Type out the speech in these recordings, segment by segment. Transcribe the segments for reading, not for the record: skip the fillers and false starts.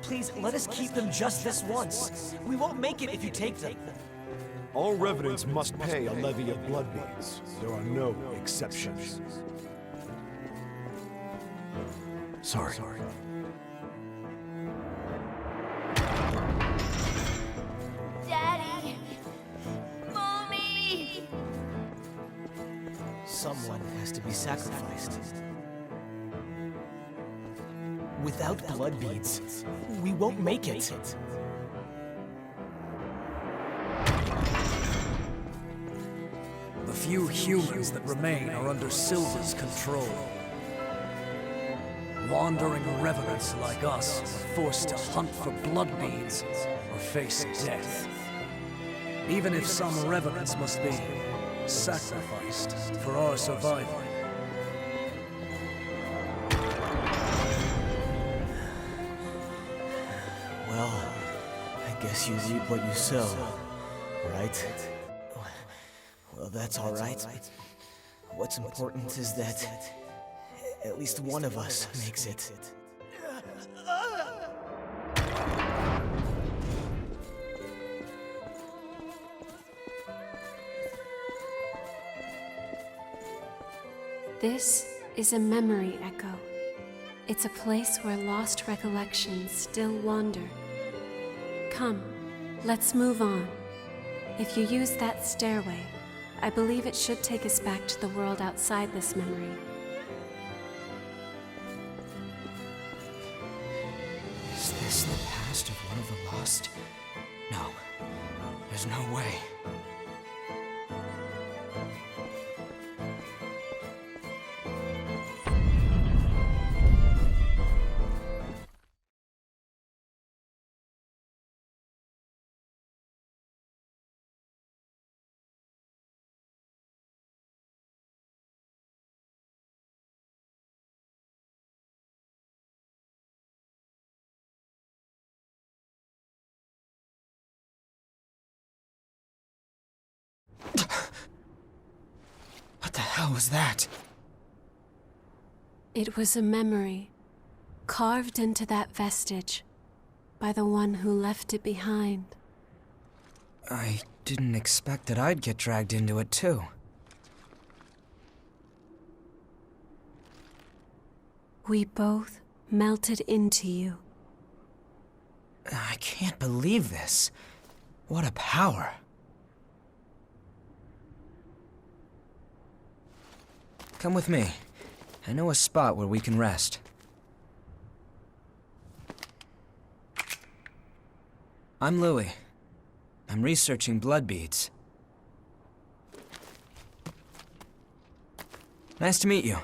Please, let us keep them just this once. We won't make it if you take them. All revenants must pay a levy of blood beads. There are no exceptions. Sorry. Daddy! Mommy! Someone has to be sacrificed. Without blood beads, we won't make it. The few humans that remain are under Silver's control. Wandering revenants like us are forced to hunt for blood beads or face death. Even if some revenants must be sacrificed for our survival. Well, I guess you reap what you sow, right? Well, that's all right. What's important is that at least one of us makes it. This is a memory echo. It's a place where lost recollections still wander. Come, let's move on. If you use that stairway, I believe it should take us back to the world outside this memory. Is this the past of one of the lost? No, there's no way. What the hell was that? It was a memory, carved into that vestige by the one who left it behind. I didn't expect that I'd get dragged into it too. We both melted into you. I can't believe this. What a power. Come with me. I know a spot where we can rest. I'm Louis. I'm researching blood beads. Nice to meet you.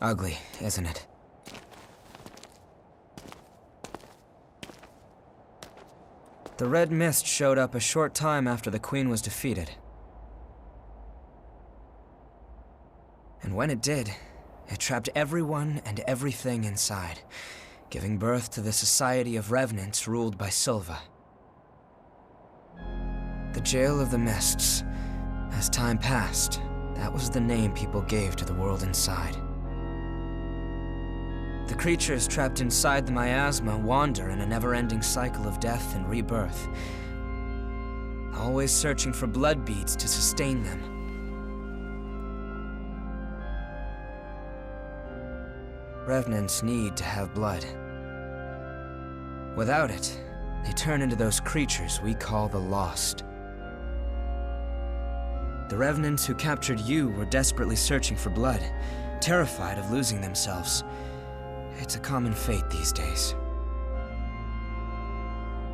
Ugly, isn't it? The red mist showed up a short time after the Queen was defeated. And when it did, it trapped everyone and everything inside, giving birth to the Society of Revenants ruled by Silva. The Jail of the Mists. As time passed, that was the name people gave to the world inside. The creatures trapped inside the miasma wander in a never-ending cycle of death and rebirth, always searching for blood beads to sustain them. Revenants need to have blood. Without it, they turn into those creatures we call the Lost. The Revenants who captured you were desperately searching for blood, terrified of losing themselves. It's a common fate these days.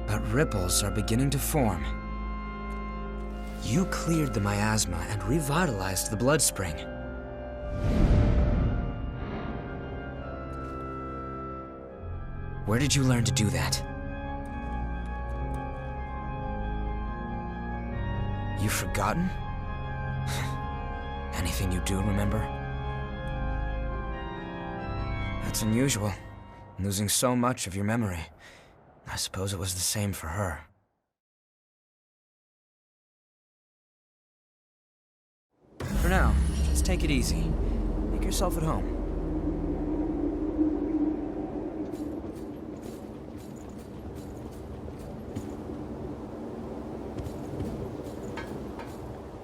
But ripples are beginning to form. You cleared the miasma and revitalized the blood spring. Where did you learn to do that? You've forgotten? Anything you do remember? That's unusual, losing so much of your memory. I suppose it was the same for her. For now, just take it easy. Make yourself at home.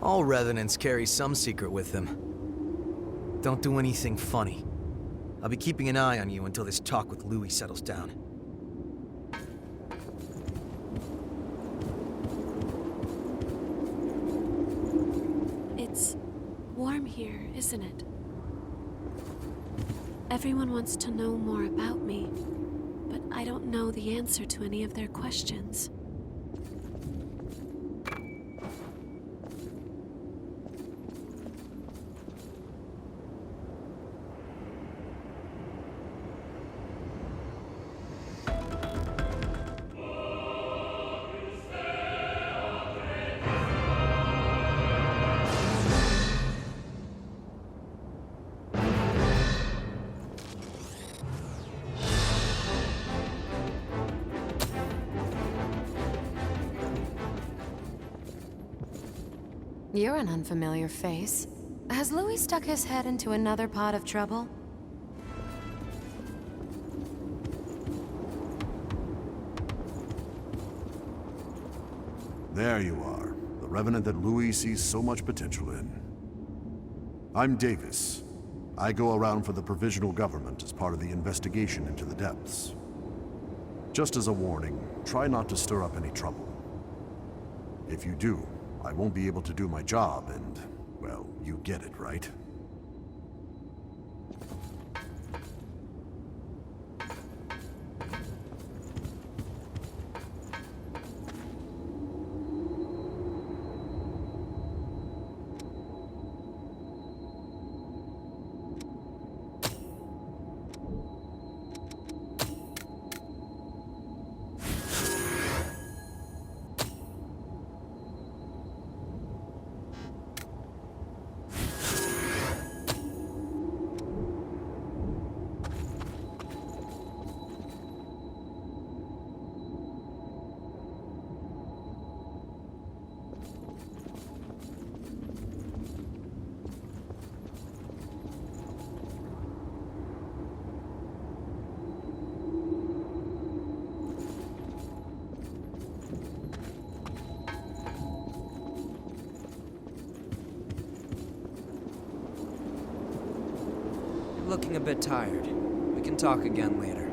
All Revenants carry some secret with them. Don't do anything funny. I'll be keeping an eye on you until this talk with Louis settles down. It's warm here, isn't it? Everyone wants to know more about me, but I don't know the answer to any of their questions. You're an unfamiliar face. Has Louis stuck his head into another pot of trouble? There you are, the Revenant that Louis sees so much potential in. I'm Davis. I go around for the Provisional Government as part of the investigation into the depths. Just as a warning, try not to stir up any trouble. If you do, I won't be able to do my job and, well, you get it, right? Looking a bit tired. We can talk again later.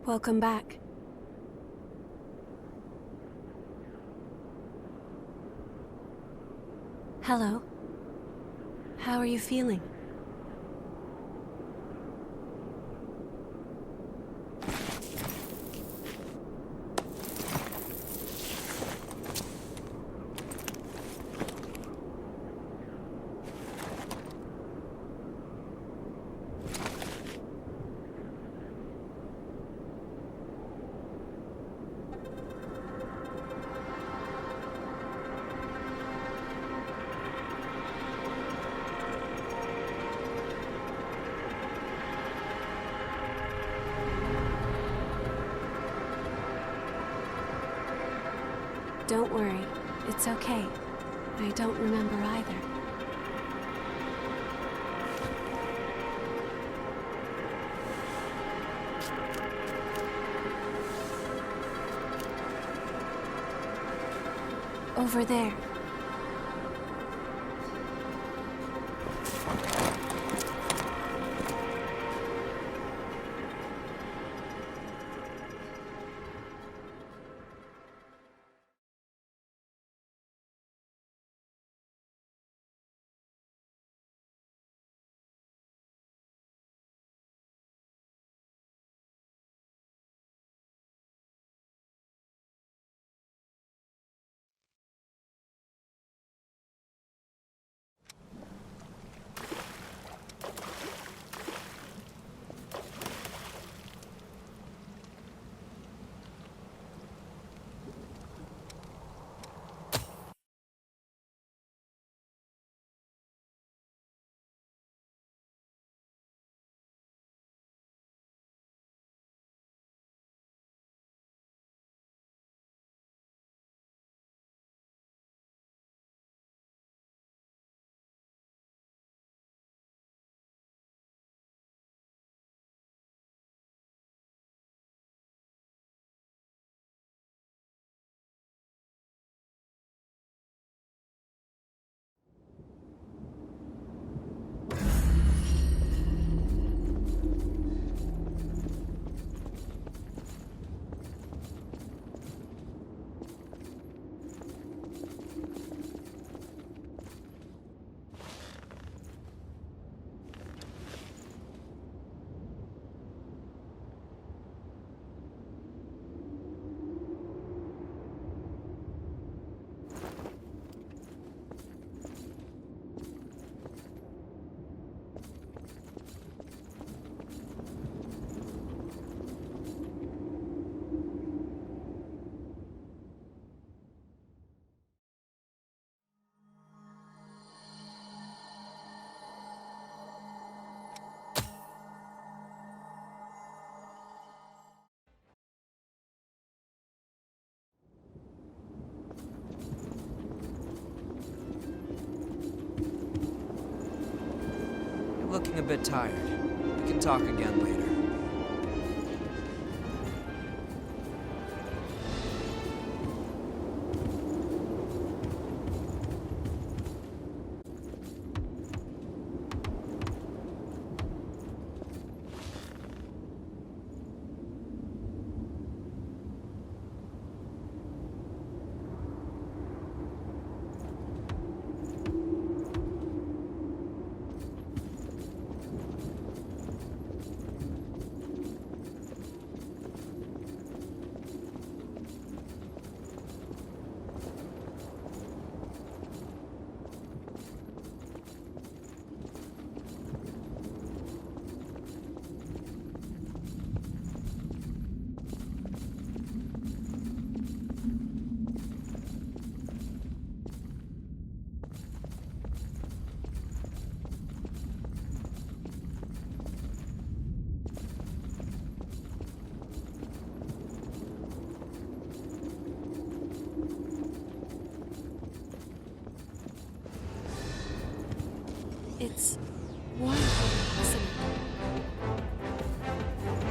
Welcome back. Hello. How are you feeling? Don't worry, it's okay. I don't remember either. Over there. Looking a bit tired. We can talk again later. It's wonderful, isn't it?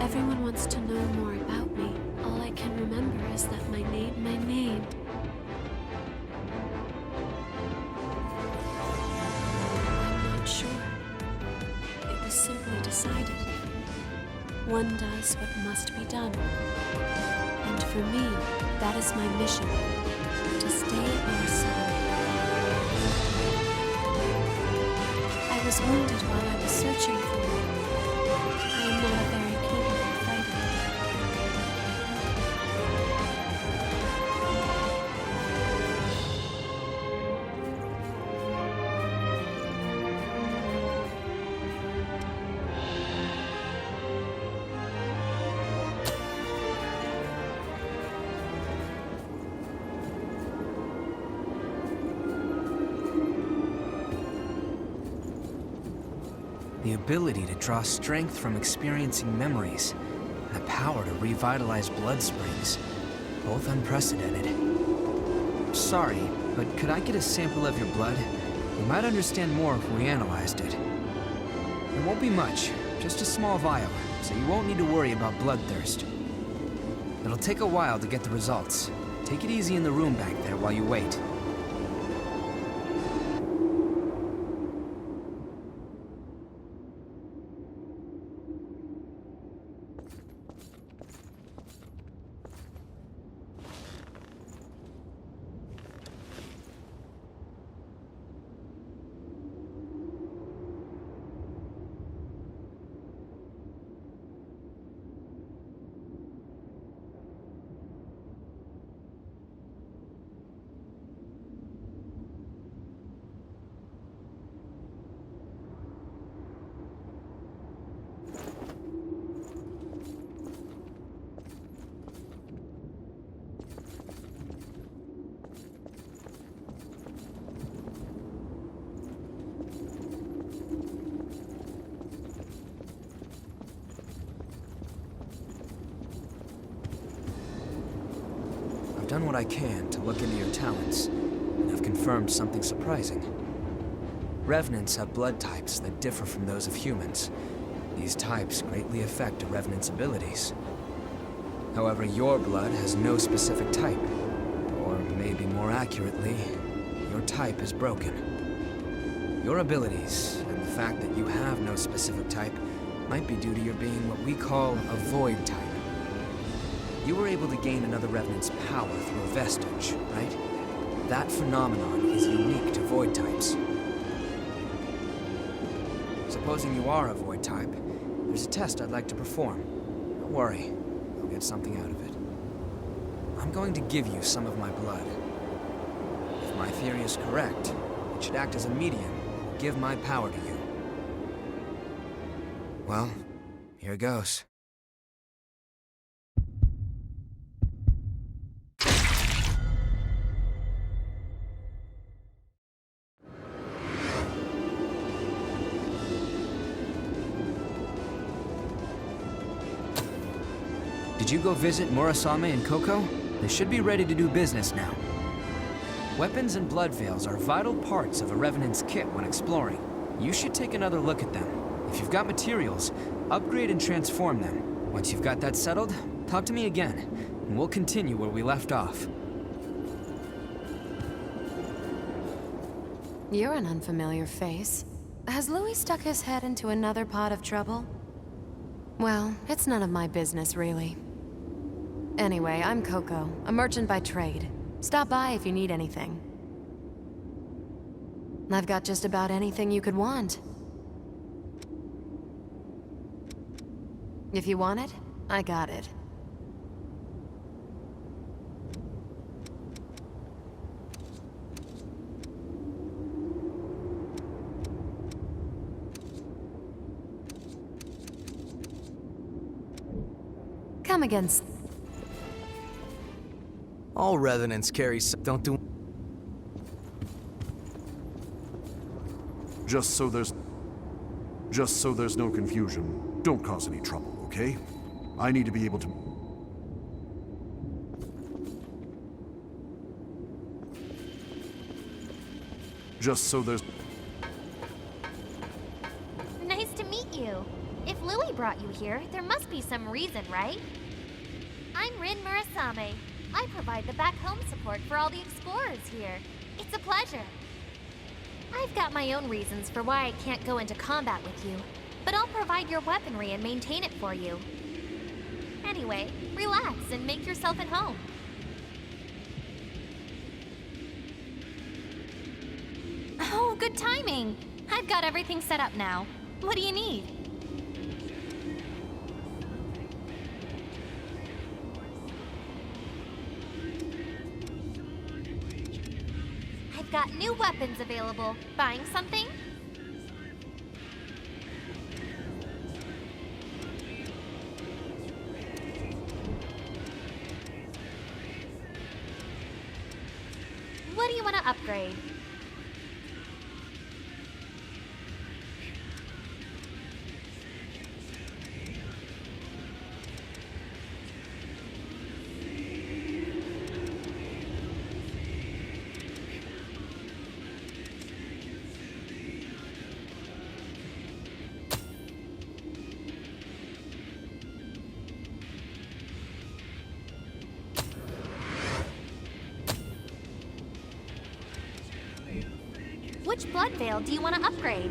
Everyone wants to know more about me. All I can remember is that my name. I'm not sure. It was simply decided. one does what must be done. And for me, that is my mission, to stay at your side. I was wounded while I was searching for you. I am not a very capable fighter. The ability to draw strength from experiencing memories, and the power to revitalize blood springs. Both unprecedented. Sorry, but could I get a sample of your blood? We might understand more if we analyzed it. It won't be much, just a small vial, so you won't need to worry about bloodthirst. It'll take a while to get the results. Take it easy in the room back there while you wait. I've done what I can to look into your talents, and I've confirmed something surprising. Revenants have blood types that differ from those of humans. These types greatly affect a Revenant's abilities. However, your blood has no specific type. Or maybe more accurately, your type is broken. Your abilities, and the fact that you have no specific type, might be due to your being what we call a void type. You were able to gain another Revenant's power through a vestige, right? That phenomenon is unique to void types. Supposing you are a void type, there's a test I'd like to perform. Don't worry, I'll get something out of it. I'm going to give you some of my blood. If my theory is correct, it should act as a medium and give my power to you. Well, here goes. Did you go visit Murasame and Koko? They should be ready to do business now. Weapons and blood veils are vital parts of a Revenant's kit when exploring. You should take another look at them. If you've got materials, upgrade and transform them. Once you've got that settled, talk to me again, and we'll continue where we left off. You're an unfamiliar face. Has Louis stuck his head into another pot of trouble? Well, it's none of my business, really. Anyway, I'm Koko, a merchant by trade. Stop by if you need anything. I've got just about anything you could want. If you want it, I got it. Come again. All Revenants carry don't do... Just so there's no confusion, don't cause any trouble, okay? I need to be able to... Just so there's... Nice to meet you. If Louis brought you here, there must be some reason, right? I'm Rin Murasame. I provide the back home support for all the explorers here. It's a pleasure. I've got my own reasons for why I can't go into combat with you, but I'll provide your weaponry and maintain it for you. Anyway, relax and make yourself at home. Oh, good timing. I've got everything set up now. What do you need? I've got new weapons available. Buying something? What do you want to upgrade? Which blood veil do you want to upgrade?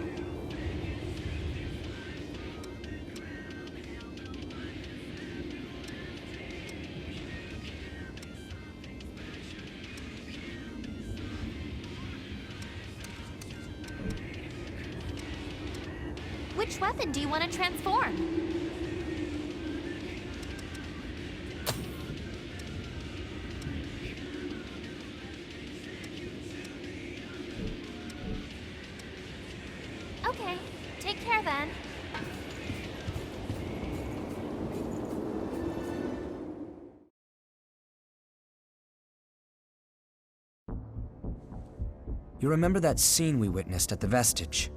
Which weapon do you want to transform? Okay, take care then. You remember that scene we witnessed at the Vestige?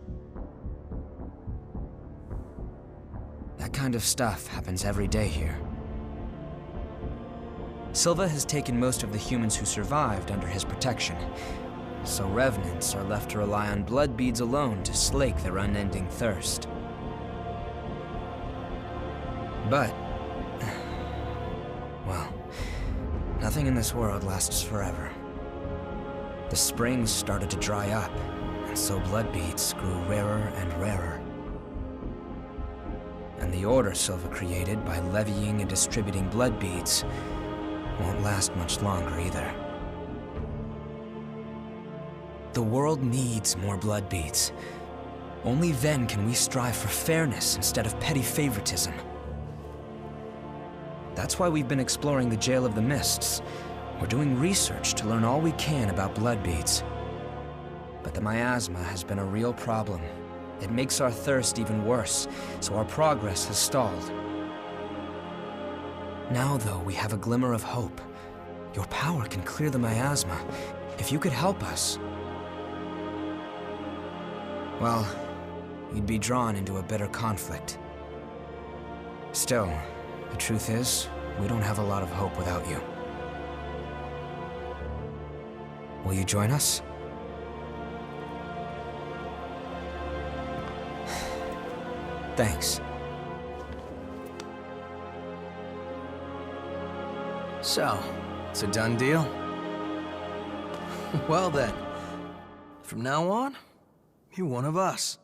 That kind of stuff happens every day here. Silva has taken most of the humans who survived under his protection, so revenants are left to rely on blood beads alone to slake their unending thirst. But, well, nothing in this world lasts forever. The springs started to dry up, and so blood beads grew rarer and rarer. And the order Silva created by levying and distributing blood beads won't last much longer either. The world needs more blood beads. Only then can we strive for fairness instead of petty favoritism. That's why we've been exploring the Jail of the Mists. We're doing research to learn all we can about blood beads. But the miasma has been a real problem. It makes our thirst even worse, so our progress has stalled. Now, though, we have a glimmer of hope. Your power can clear the miasma. If you could help us, well, you'd be drawn into a bitter conflict. Still, the truth is, we don't have a lot of hope without you. Will you join us? Thanks. So, it's a done deal? Well then, from now on, you're one of us.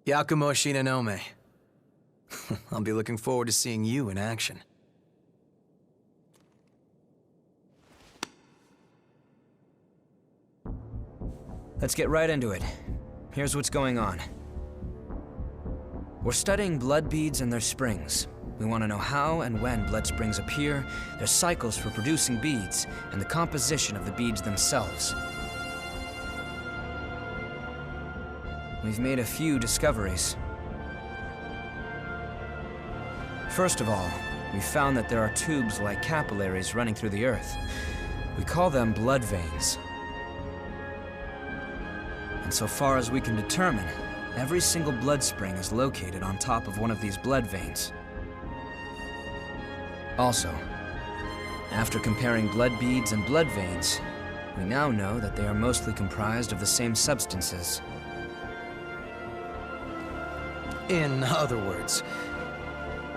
Yakumo Shinonome. I'll be looking forward to seeing you in action. Let's get right into it. Here's what's going on. We're studying blood beads and their springs. We want to know how and when blood springs appear, their cycles for producing beads, and the composition of the beads themselves. We've made a few discoveries. First of all, we found that there are tubes like capillaries running through the earth. We call them blood veins. And so far as we can determine, every single blood spring is located on top of one of these blood veins. Also, after comparing blood beads and blood veins, we now know that they are mostly comprised of the same substances. In other words,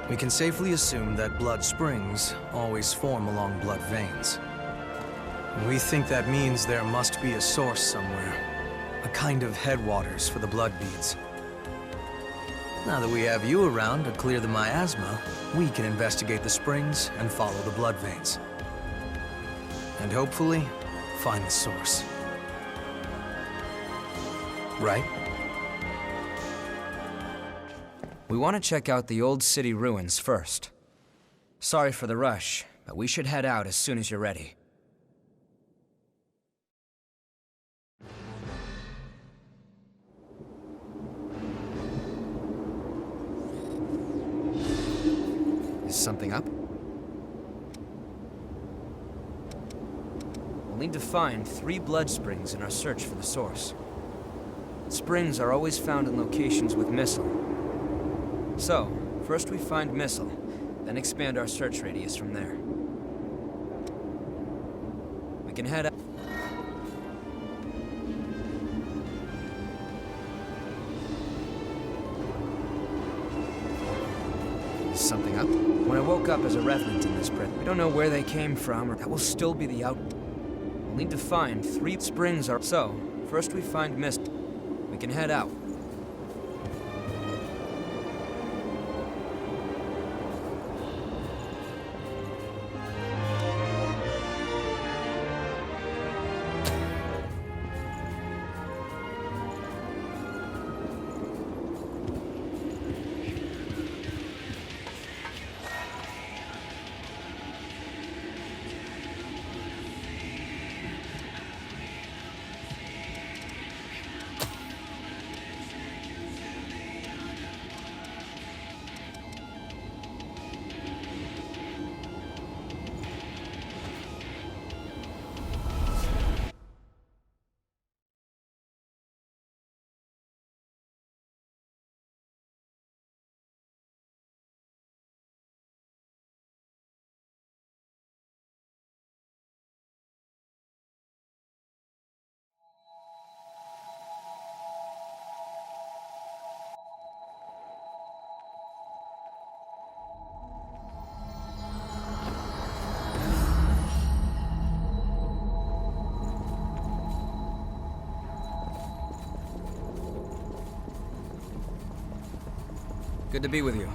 we can safely assume that blood springs always form along blood veins. We think that means there must be a source somewhere. A kind of headwaters for the blood beads. Now that we have you around to clear the miasma, we can investigate the springs and follow the blood veins. And hopefully, find the source. Right? We want to check out the old city ruins first. Sorry for the rush, but we should head out as soon as you're ready. Is something up? We'll need to find 3 blood springs in our search for the source. Springs are always found in locations with missile. So, first we find missile, then expand our search radius from there. We can head out. Is something up? When I woke up as a revenant in this prison, we don't know where they came from, or that will still be the out. We'll need to find 3 springs are. So, first we find missile. We can head out. Good to be with you.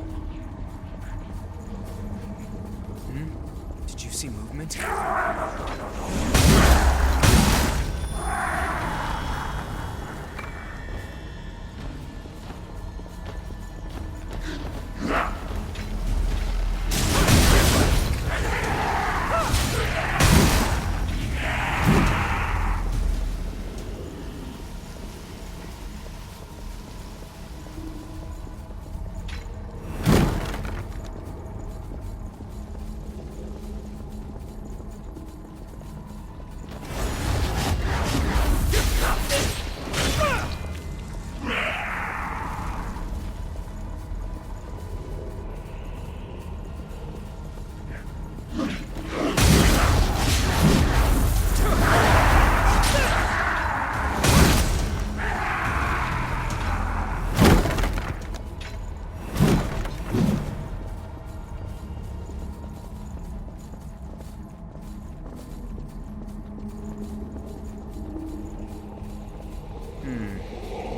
Did you see movement?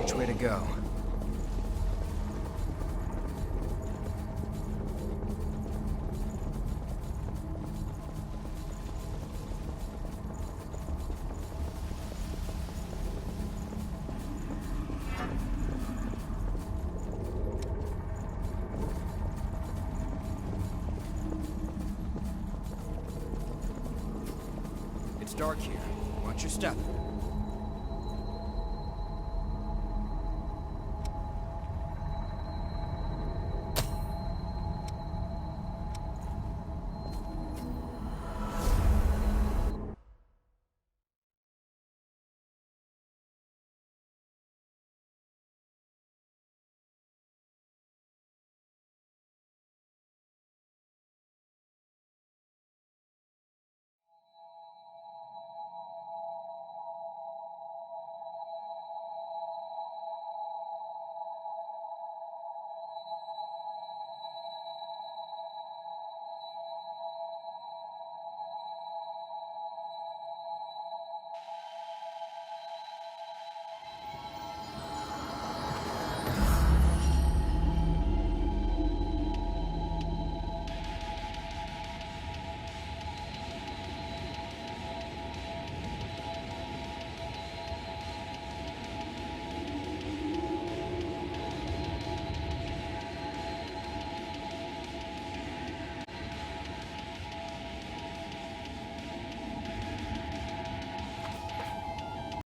Which way to go? It's dark here. Watch your step.